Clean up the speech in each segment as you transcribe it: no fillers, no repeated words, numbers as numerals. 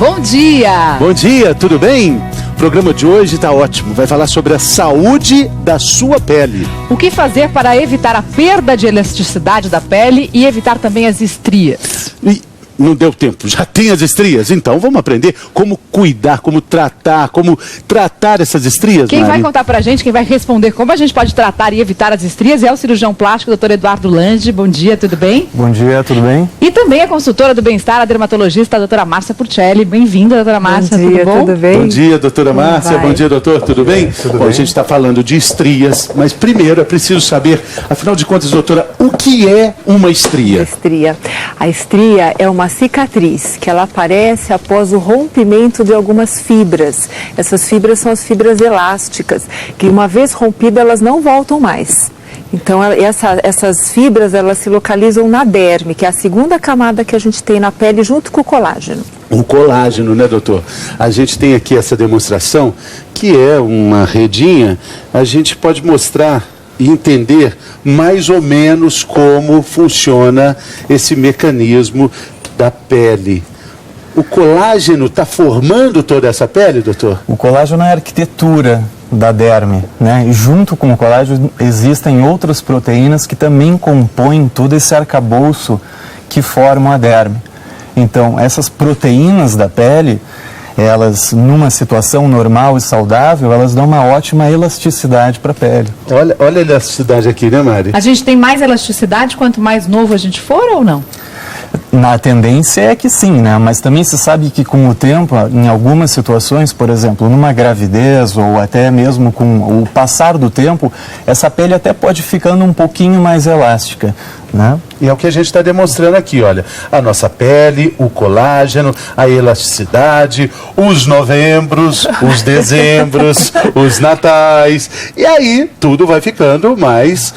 bom dia! Bom dia, tudo bem? O programa de hoje está ótimo, vai falar sobre a saúde da sua pele. O que fazer para evitar a perda de elasticidade da pele e evitar também as estrias? Não deu tempo, já tem as estrias? Então vamos aprender como cuidar, como tratar essas estrias, Quem Mari? vai contar pra gente, quem vai responder como a gente pode tratar e evitar as estrias é o cirurgião plástico, Dr. Eduardo Lange. Bom dia, tudo bem? Bom dia, tudo bem? E também a consultora do bem-estar, a dermatologista, a doutora Márcia Purcelli. Bem-vinda, doutora Márcia, bom dia, tudo bom? Tudo bem? Bom dia, doutora Márcia. Bom dia, doutor. Tudo bem? Tudo Bom, bem. a gente está falando de estrias, mas primeiro é preciso saber, afinal de contas, doutora, o que é uma estria? Estria. A estria é uma cicatriz que ela aparece após o rompimento de algumas fibras. Essas fibras são as fibras elásticas, que uma vez rompidas elas não voltam mais. Então, essas fibras, elas se localizam na derme, que é a segunda camada que a gente tem na pele junto com o colágeno. O colágeno, né, doutor? A gente tem aqui essa demonstração, que é uma redinha. A gente pode mostrar e entender mais ou menos como funciona esse mecanismo da pele. O colágeno está formando toda essa pele, doutor? O colágeno é a arquitetura da derme, né? E junto com o colágeno existem outras proteínas que também compõem todo esse arcabouço que formam a derme. Então, essas proteínas da pele, elas, numa situação normal e saudável, elas dão uma ótima elasticidade para a pele. Olha a elasticidade aqui, né, Mari? A gente tem mais elasticidade quanto mais novo a gente for ou não? Na tendência é que sim, né? Mas também se sabe que com o tempo, em algumas situações, por exemplo, numa gravidez ou até mesmo com o passar do tempo, essa pele até pode ficando um pouquinho mais elástica, né? E é o que a gente está demonstrando aqui, olha. A nossa pele, o colágeno, a elasticidade, os novembros, os dezembros, os natais. E aí tudo vai ficando mais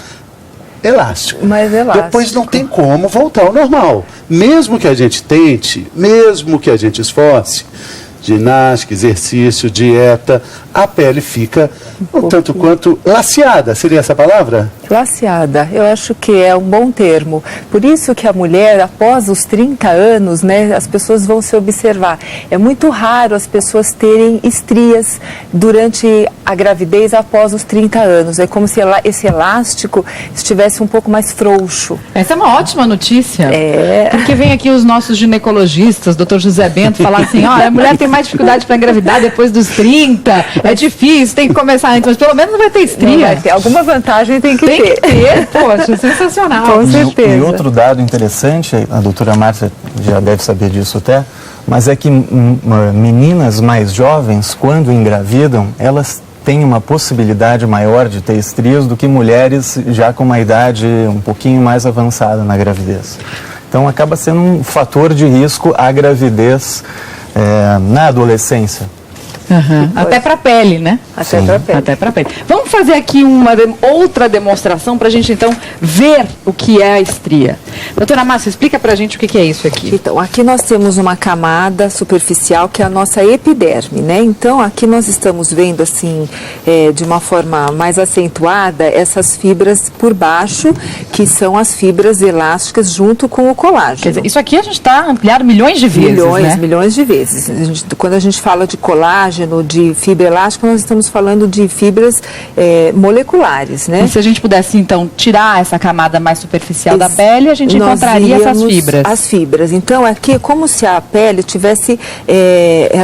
elástico. Mais elástico. Depois não tem como voltar ao normal. Mesmo que a gente tente, mesmo que a gente esforce, ginástica, exercício, dieta, a pele fica um tanto quanto laceada. Seria essa a palavra? Laceada, eu acho que é um bom termo. Por isso que a mulher, após os 30 anos, né, as pessoas vão se observar. É muito raro as pessoas terem estrias durante a gravidez após os 30 anos. É como se esse elástico estivesse um pouco mais frouxo. Essa é uma ótima notícia. É. Porque vem aqui os nossos ginecologistas, doutor José Bento, falar assim, olha, a mulher tem mais dificuldade para engravidar depois dos 30, é difícil, tem que começar antes, mas pelo menos não vai ter estria. Não vai ter. Alguma vantagem tem que ter. Tem que ter, poxa, sensacional. Com certeza. E outro dado interessante, a doutora Márcia já deve saber disso até, mas é que meninas mais jovens, quando engravidam, elas têm uma possibilidade maior de ter estrias do que mulheres já com uma idade um pouquinho mais avançada na gravidez. Então acaba sendo um fator de risco a gravidez na adolescência. Uhum. Até para a pele, né? Até para a pele. Até para a pele. Vamos fazer aqui outra demonstração para a gente, então, ver o que é a estria. Doutora Márcia, explica para a gente o que é isso aqui. Então, aqui nós temos uma camada superficial que é a nossa epiderme, né? Então, aqui nós estamos vendo, assim, de uma forma mais acentuada, essas fibras por baixo, que são as fibras elásticas junto com o colágeno. Quer dizer, isso aqui a gente está ampliado milhões de vezes, né? Milhões de vezes. Quando a gente fala de colágeno, de fibra elástica, nós estamos falando de fibras moleculares, né? E se a gente pudesse, então, tirar essa camada mais superficial da pele, a gente encontraria essas fibras. As fibras. Então, aqui é como se a pele tivesse,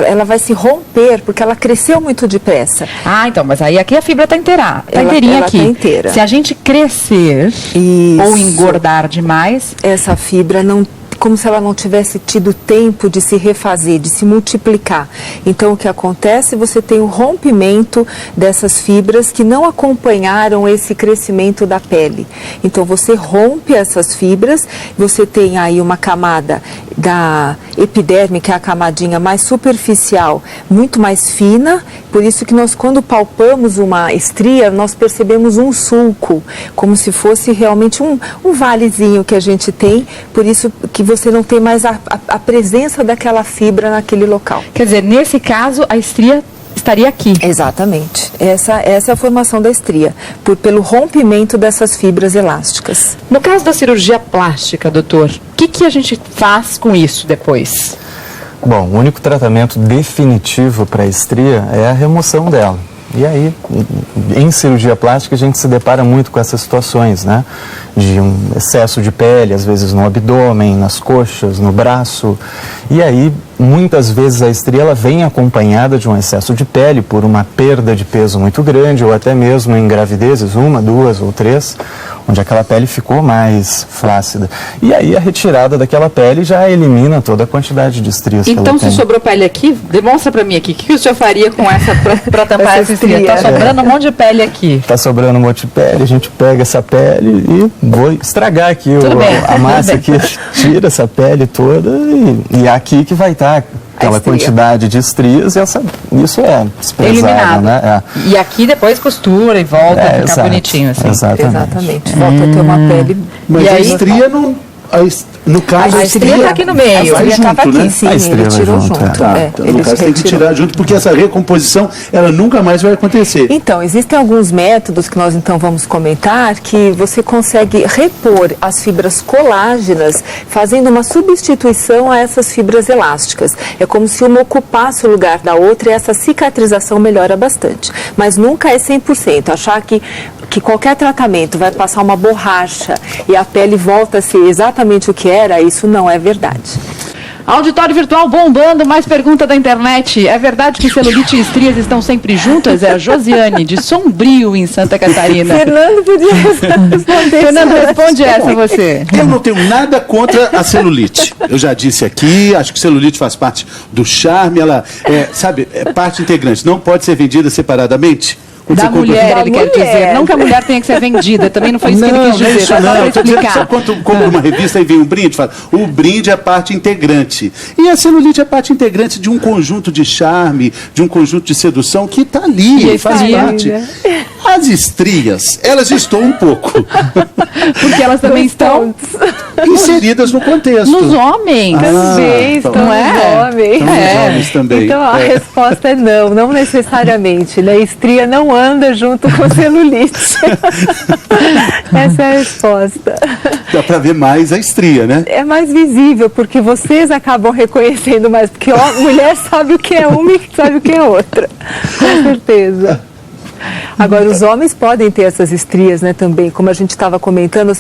ela vai se romper, porque ela cresceu muito depressa. Ah, então, mas aí aqui a fibra está inteira, inteirinha ela aqui. tá inteira. Se a gente crescer Isso. ou engordar demais, essa fibra não, como se ela não tivesse tido tempo de se refazer, de se multiplicar. Então, o que acontece? Você tem o rompimento dessas fibras que não acompanharam esse crescimento da pele. Então, você rompe essas fibras, você tem aí uma camada da epiderme, que é a camadinha mais superficial, muito mais fina, por isso que nós, quando palpamos uma estria, nós percebemos um sulco, como se fosse realmente um valezinho que a gente tem, por isso que você não tem mais a presença daquela fibra naquele local. quer dizer, nesse caso, a estria estaria aqui. Exatamente. Essa é a formação da estria, pelo rompimento dessas fibras elásticas. No caso da cirurgia plástica, doutor, o que a gente faz com isso depois? Bom, o único tratamento definitivo para a estria é a remoção dela. E aí, em cirurgia plástica, a gente se depara muito com essas situações, né? De um excesso de pele, às vezes no abdômen, nas coxas, no braço. E aí, muitas vezes a estria ela vem acompanhada de um excesso de pele por uma perda de peso muito grande, ou até mesmo em gravidezes, 1, 2 ou 3, onde aquela pele ficou mais flácida. E aí a retirada daquela pele já elimina toda a quantidade de estrias que ela Então, tem. se sobrou pele aqui, demonstra pra mim aqui. O que o senhor faria com essa pra tampar essa estria? Tá sobrando um monte de pele aqui. Está sobrando um monte de pele, a gente pega essa pele e vou estragar aqui Tudo bem, a massa tudo bem. aqui, tira essa pele toda e é aqui que vai estar aquela estria. quantidade de estrias, isso é desprezável, Eliminado. né? E aqui depois costura e volta a ficar exato, bonitinho assim. Exatamente. Volta a ter uma pele. Mas E a aí- estria não... No caso, A estria tá aqui no meio. vai A estria junto, estava aqui, né? sim, A estria ele vai tirou junto, junto. Tá, ele no caso tem que retirou. tirar junto, porque essa recomposição, ela nunca mais vai acontecer. Então, existem alguns métodos que nós então vamos comentar que você consegue repor as fibras colágenas fazendo uma substituição a essas fibras elásticas. É como se uma ocupasse o lugar da outra e essa cicatrização melhora bastante. Mas nunca é 100%. Achar que qualquer tratamento vai passar uma borracha e a pele volta a ser exatamente o que era, isso não é verdade. Auditório virtual bombando, mais pergunta da internet. É verdade que celulite e estrias estão sempre juntas? É a Josiane, de Sombrio, em Santa Catarina. Fernando podia responder. Fernando, responde essa você. Eu não tenho nada contra a celulite. Eu já disse aqui, acho que celulite faz parte do charme, ela é parte integrante. Não pode ser vendida separadamente. Quando Da você compra- mulher, ele quer mulher. dizer. Não que a mulher tenha que ser vendida, também não foi isso que ele quis Não é dizer. isso Tá só não. para Eu tô dizendo que explicar. sabe quando compra uma revista e vem um brinde, fala, o brinde é parte integrante. E a celulite é parte integrante de um conjunto de charme, de um conjunto de sedução que está ali, E faz estria, parte. As estrias, elas estão um pouco Porque elas também estão inseridas no contexto. nos homens. Também então. estão Não é? nos homens. Estão nos homens também. Então a É. resposta é não necessariamente. Né? Estria não anda junto com celulite. Essa é a resposta. Dá para ver mais a estria, né? É mais visível, porque vocês acabam reconhecendo mais, porque mulher sabe o que é uma e sabe o que é outra. Com certeza. Agora, os homens podem ter essas estrias, né, também, como a gente estava comentando,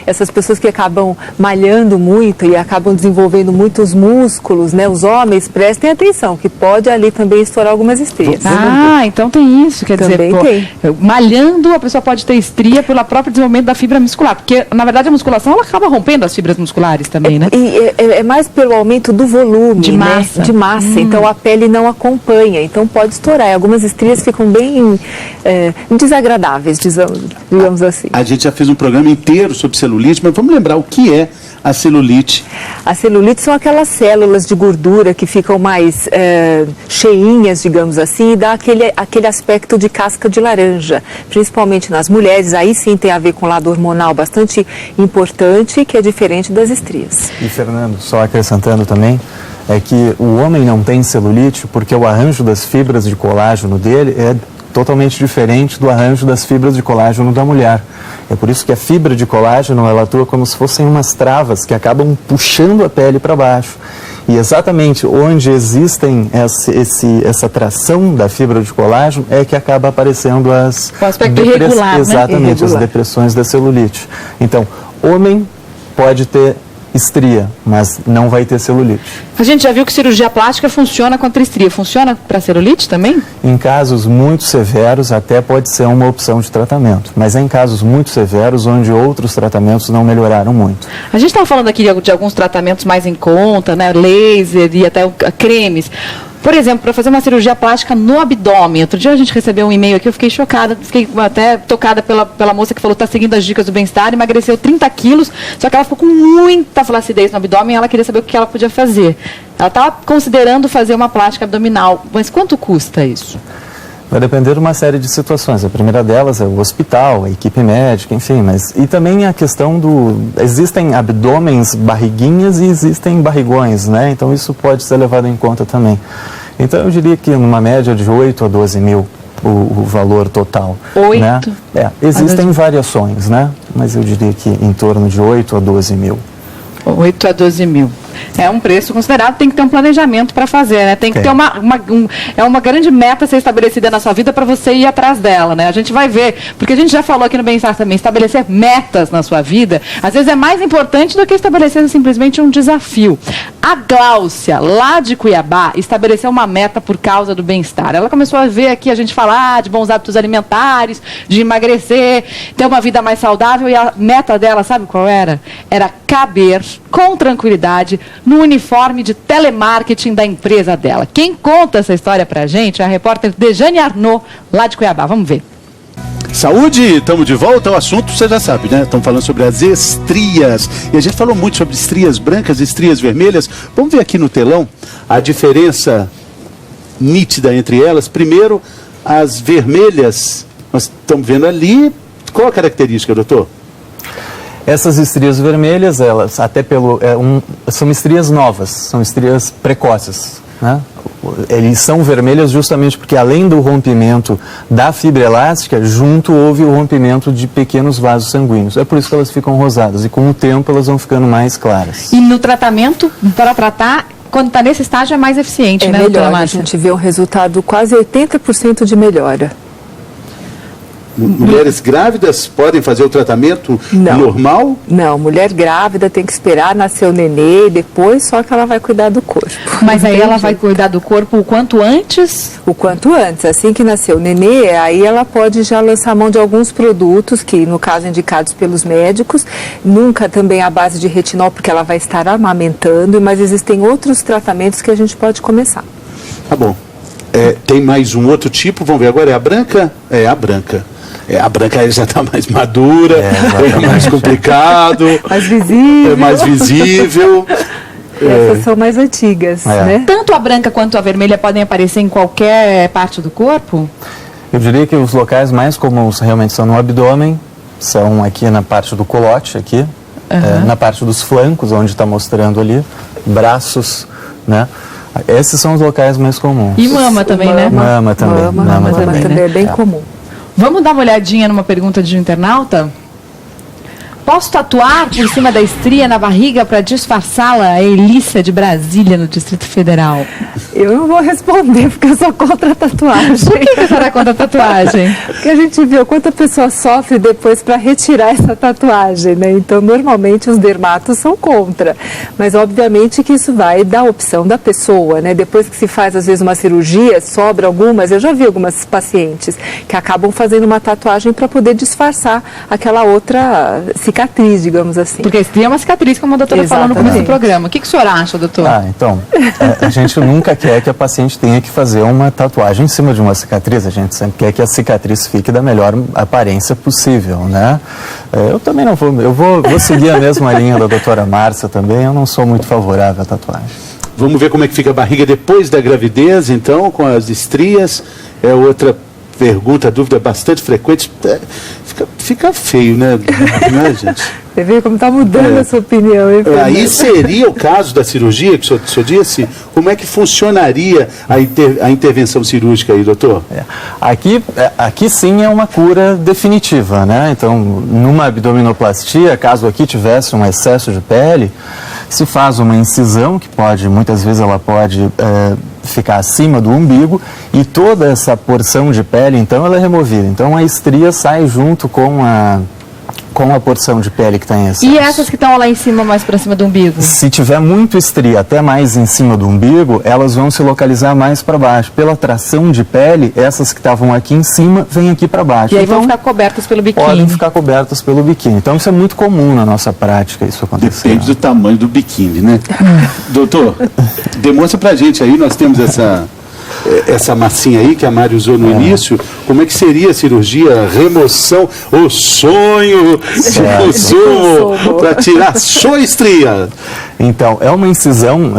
essas pessoas que acabam malhando muito e acabam desenvolvendo muitos músculos, né, os homens, prestem atenção, que pode ali também estourar algumas estrias. Ah, então tem isso. Quer Também dizer, tem. malhando, a pessoa pode ter estria pelo próprio desenvolvimento da fibra muscular. Porque, na verdade, a musculação ela acaba rompendo as fibras musculares também, né? E é mais pelo aumento do volume, De né, massa. de massa. Então a pele não acompanha, então pode estourar. Algumas estrias ficam bem desagradáveis, digamos assim. A gente já fez um programa inteiro sobre celulite, mas vamos lembrar o que é a celulite. A celulite são aquelas células de gordura que ficam mais cheinhas, digamos assim, e dá aquele aspecto de casca de laranja, principalmente nas mulheres. Aí sim tem a ver com o lado hormonal bastante importante, que é diferente das estrias. E Fernando, só acrescentando também, é que o homem não tem celulite porque o arranjo das fibras de colágeno dele é totalmente diferente do arranjo das fibras de colágeno da mulher. É por isso que a fibra de colágeno ela atua como se fossem umas travas que acabam puxando a pele para baixo. E exatamente onde existem essa tração da fibra de colágeno é que acaba aparecendo as O aspecto irregular, né? exatamente, as Irregular. depressões da celulite. Então, homem pode ter estria, mas não vai ter celulite. A gente já viu que cirurgia plástica funciona contra estria. Funciona para celulite também? Em casos muito severos, até pode ser uma opção de tratamento, mas é em casos muito severos onde outros tratamentos não melhoraram muito. A gente estava falando aqui de alguns tratamentos mais em conta, né? Laser e até cremes. Por exemplo, para fazer uma cirurgia plástica no abdômen. Outro dia a gente recebeu um e-mail aqui, eu fiquei chocada, fiquei até tocada pela moça que falou que está seguindo as dicas do bem-estar, emagreceu 30 quilos, só que ela ficou com muita flacidez no abdômen e ela queria saber o que ela podia fazer. Ela estava considerando fazer uma plástica abdominal, mas quanto custa isso? Vai depender de uma série de situações. A primeira delas é o hospital, a equipe médica, enfim, mas e também a questão existem abdômenes, barriguinhas e existem barrigões, né? Então isso pode ser levado em conta também. Então eu diria que numa média de 8 a 12 mil o valor total. 8? Né? Existem variações, né? Mas eu diria que em torno de 8 a 12 mil. 8 a 12 mil. É um preço considerado, tem que ter um planejamento para fazer, né? Tem que ter uma grande meta a ser estabelecida na sua vida para você ir atrás dela, né? A gente vai ver, porque a gente já falou aqui no Bem-Estar também, estabelecer metas na sua vida, às vezes é mais importante do que estabelecer simplesmente um desafio. A Gláucia, lá de Cuiabá, estabeleceu uma meta por causa do bem-estar. Ela começou a ver aqui a gente falar de bons hábitos alimentares, de emagrecer, ter uma vida mais saudável, e a meta dela, sabe qual era? Era caber com tranquilidade no uniforme de telemarketing da empresa dela. Quem conta essa história pra gente é a repórter Dejane Arnaud, lá de Cuiabá. Vamos ver. Saúde, estamos de volta ao assunto, você já sabe, né? Estamos falando sobre as estrias. E a gente falou muito sobre estrias brancas, estrias vermelhas. Vamos ver aqui no telão a diferença nítida entre elas. Primeiro, as vermelhas, nós estamos vendo ali. Qual a característica, doutor? Essas estrias vermelhas, elas até são estrias novas, são estrias precoces, né? Eles são vermelhas justamente porque, além do rompimento da fibra elástica, junto houve o rompimento de pequenos vasos sanguíneos. É por isso que elas ficam rosadas e, com o tempo, elas vão ficando mais claras. E no tratamento, para tratar, quando está nesse estágio, é mais eficiente, né, doutora Márcia? A gente vê um resultado quase 80% de melhora. Mulheres grávidas podem fazer o tratamento normal? Não, mulher grávida tem que esperar nascer o nenê e depois só que ela vai cuidar do corpo. Mas aí ela vai cuidar do corpo o quanto antes? O quanto antes. Assim que nascer o nenê, aí ela pode já lançar mão de alguns produtos que, no caso, indicados pelos médicos. Nunca também à base de retinol, porque ela vai estar amamentando, mas existem outros tratamentos que a gente pode começar. Tá bom. Tem mais um outro tipo, vamos ver agora, é a branca? É a branca. A branca já está mais madura, é mais complicado, mais visível. É mais visível. Essas são mais antigas, né? Tanto a branca quanto a vermelha podem aparecer em qualquer parte do corpo? Eu diria que os locais mais comuns realmente são no abdômen, são aqui na parte do colote, aqui, na parte dos flancos, onde está mostrando ali, braços, né? Esses são os locais mais comuns. E mama também, né? Mama também. Mama também é bem comum. Vamos dar uma olhadinha numa pergunta de um internauta? Posso tatuar por cima da estria na barriga para disfarçá-la? A Elícia de Brasília, no Distrito Federal. Eu não vou responder, porque eu sou contra a tatuagem. Por que você era contra a tatuagem? Porque a gente viu quanta pessoa sofre depois para retirar essa tatuagem, né? Então, normalmente, os dermatos são contra. Mas, obviamente, que isso vai da opção da pessoa, né? Depois que se faz, às vezes, uma cirurgia, sobra algumas. Eu já vi algumas pacientes que acabam fazendo uma tatuagem para poder disfarçar aquela outra cicatriz, digamos assim. Porque a estria é uma cicatriz, como a doutora falou no começo do programa. O que o senhor acha, doutor? Então, a gente nunca quer que a paciente tenha que fazer uma tatuagem em cima de uma cicatriz. A gente sempre quer que a cicatriz fique da melhor aparência possível, né? Eu também não vou, eu vou seguir a mesma linha da doutora Márcia também. Eu não sou muito favorável à tatuagem. Vamos ver como é que fica a barriga depois da gravidez, então, com as estrias. É outra pergunta, dúvida bastante frequente. Fica feio, né, gente? Você vê como está mudando a sua opinião. Hein, aí seria o caso da cirurgia, que o senhor disse? Como é que funcionaria a intervenção cirúrgica aí, doutor? Aqui sim é uma cura definitiva, né? Então, numa abdominoplastia, caso aqui tivesse um excesso de pele, se faz uma incisão, que muitas vezes ela pode ficar acima do umbigo, e toda essa porção de pele, então, ela é removida. Então, a estria sai junto com a porção de pele que está em excesso. E essas que estão lá em cima, mais para cima do umbigo? Se tiver muito estria, até mais em cima do umbigo, elas vão se localizar mais para baixo. Pela tração de pele, essas que estavam aqui em cima, vêm aqui para baixo. E aí então, vão ficar cobertas pelo biquíni? Podem ficar cobertas pelo biquíni. Então, isso é muito comum na nossa prática, isso acontecer. Depende do tamanho do biquíni, né? Doutor, demonstra pra gente aí, nós temos essa massinha aí que a Mari usou no início. Como é que seria a cirurgia, remoção, o sonho de consumo para tirar sua estria? Então, é uma incisão,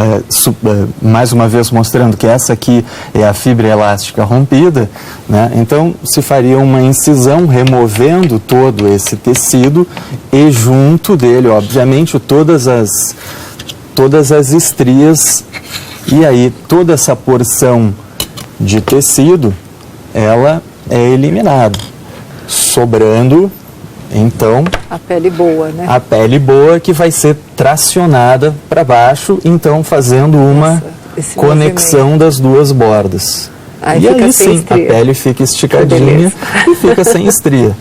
mais uma vez mostrando que essa aqui é a fibra elástica rompida, né? Então, se faria uma incisão removendo todo esse tecido e junto dele, obviamente, todas as estrias, e aí toda essa porção de tecido, ela é eliminada, sobrando Então, A pele boa, né? a pele boa que vai ser tracionada para baixo, então fazendo uma esse conexão das duas bordas. Aí E fica aí sem sim, estria. a pele fica esticadinha e fica sem estria.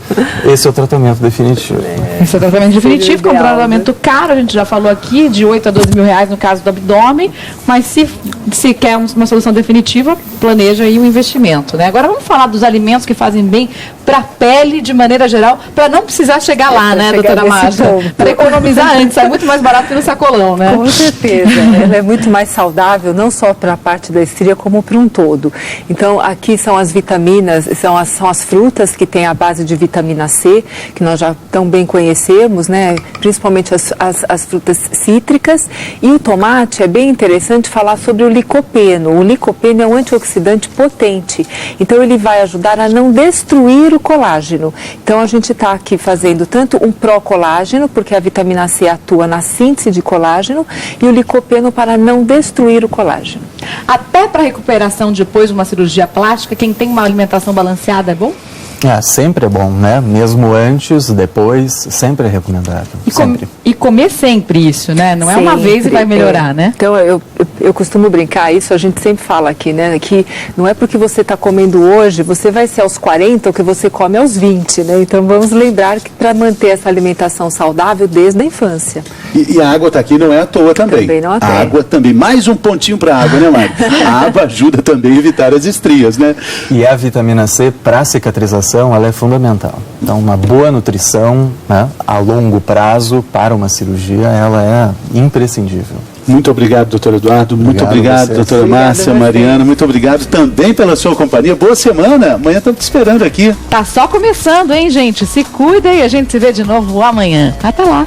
Esse é o tratamento definitivo. Esse é o tratamento definitivo, que é um ideal, tratamento caro, a gente já falou aqui, de 8 a 12 mil reais no caso do abdômen, mas se quer uma solução definitiva, planeja aí o investimento, né? Agora vamos falar dos alimentos que fazem bem para a pele de maneira geral, para não precisar chegar lá, né, chegar doutora nesse Márcia? ponto. Para economizar antes, é muito mais barato que no sacolão, né? Com certeza, ela é muito mais saudável, não só para a parte da estria, como para um todo. Então, aqui são as vitaminas, são as frutas que têm a base de vitamina C, que nós já tão bem conhecemos, né? Principalmente as frutas cítricas. E o tomate, é bem interessante falar sobre o licopeno. O licopeno é um antioxidante potente, então ele vai ajudar a não destruir o colágeno. Então, a gente está aqui fazendo tanto um pró-colágeno, porque a vitamina C atua na síntese de colágeno, e o licopeno para não destruir o colágeno. Até para recuperação depois de uma cirurgia plástica, quem tem uma alimentação balanceada é bom? Sempre é bom, né? Mesmo antes, depois, sempre é recomendável. Sempre. E comer sempre isso, né? Não é uma vez e vai melhorar, né? Então, eu costumo brincar isso, a gente sempre fala aqui, né? Que não é porque você está comendo hoje, você vai ser aos 40 o que você come aos 20, né? Então, vamos lembrar que para manter essa alimentação saudável desde a infância. E a água está aqui não é à toa também. Também não é à toa. A água também. Mais um pontinho para a água, né, Mário? A água ajuda também a evitar as estrias, né? E a vitamina C, para cicatrização, ela é fundamental. Então, uma boa nutrição, né, a longo prazo para uma cirurgia, ela é imprescindível. Muito obrigado, doutor Eduardo. Muito obrigado, vocês. doutora Márcia, Mariana. Muito obrigado também pela sua companhia. Boa semana. Amanhã estamos te esperando aqui. Tá só começando, hein, gente? Se cuida e a gente se vê de novo amanhã. Até lá.